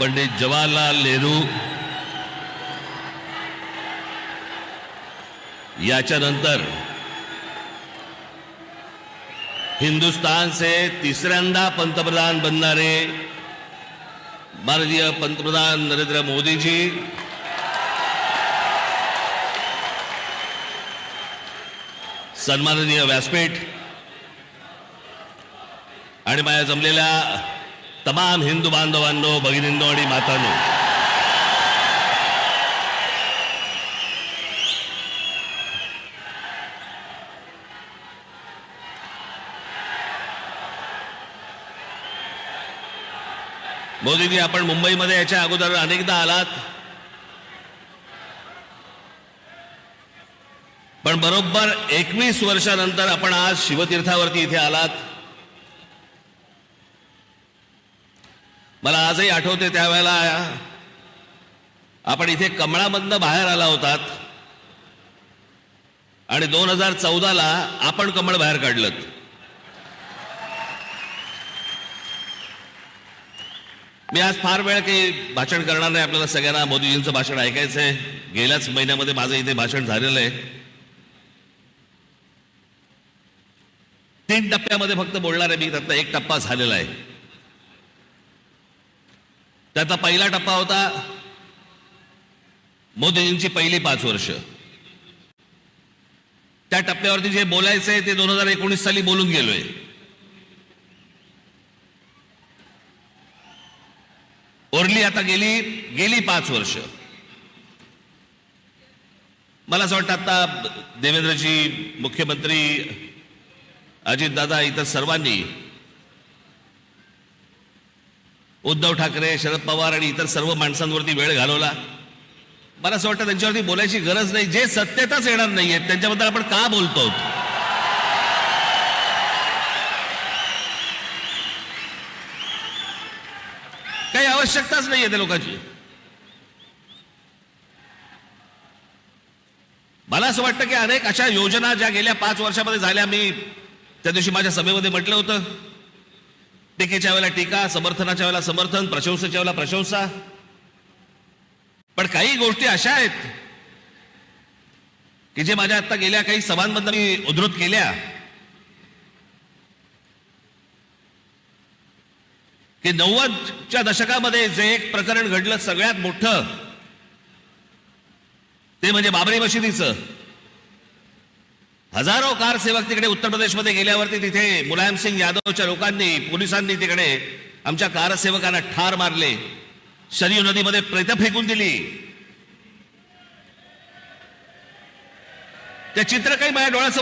पंडित जवाहरलाल नेहरू याच्यानंतर हिंदुस्तान से तिसऱ्यांदा पंतप्रधान बनणारे माननीय पंतप्रधान नरेंद्र मोदी जी, सन्माननीय व्यासपीठ आणि माझ्या जमलेल्या तमाम हिंदू बांधवांनो, भगिनींनो आणि मातांनो, मोदीजी, आपण मुंबईमध्ये याच्या अगोदर अनेकदा आलात, पण बरोबर 21 वर्षानंतर आपण आज शिवतीर्थावरती इथे आलात. मला आजही आठवते त्यावेळेला आपण इथे कमळामधनं बाहेर आला होतात आणि 2014ला आपण कमळ बाहेर काढलं. मी आज फार वेळ काही भाषण करणार नाही. आपल्याला सगळ्यांना मोदीजींचं भाषण ऐकायचंय. गेल्याच महिन्यामध्ये माझं इथे भाषण झालेलं आहे. 3 टप्प्यामध्ये फक्त बोलणार आहे मी. त्यातला 1 टप्पा झालेला आहे. त्याचा पहिला टप्पा होता मोदीजींची पहिली 5 वर्ष. त्या टप्प्यावरती जे बोलायचंय ते 2019 साली बोलून गेलोय. ओरली आता गेली 5 वर्ष. मला असं वाटतं आता देवेंद्रजी, मुख्यमंत्री अजितदादा, इतर सर्वांनी, उद्धव ठाकरे, शरद पवार आणि इतर सर्व माणसांवरती वेळ घालवला. मला असं वाटतं त्यांच्यावरती बोलायची गरज नाही. जे सत्तेतच येणार नाहीये त्यांच्याबद्दल आपण का बोलतो? काही आवश्यकताच नाहीये त्या लोकांची. मला असं वाटतं की अनेक अशा योजना ज्या गेल्या 5 वर्षामध्ये झाल्या, मी त्या दिवशी माझ्या सभेमध्ये म्हटलं होतं, टीकेच्या वेळेला टीका, समर्थनाच्या वेळेला समर्थन, प्रशंसेच्या वेळेला प्रशंसा. पण काही गोष्टी अशा आहेत की जे माझ्या आता गेल्या काही सभांमधून मी उद्धृत केल्या की 90च्या दशकामध्ये जे एक प्रकरण घडलं सगळ्यात मोठं, ते म्हणजे बाबरी मशिदीचं. हजारो कारसेवक तिकडे उत्तर प्रदेशमध्ये गेल्यावरती तिथे मुलायम सिंग यादवच्या लोकांनी, पोलिसांनी तिकडे आमच्या कारसेवकांना ठार मारले, शरयू नदीमध्ये प्रेतं फेकून दिली. ते चित्र काही माझ्या डोळ्यासमोर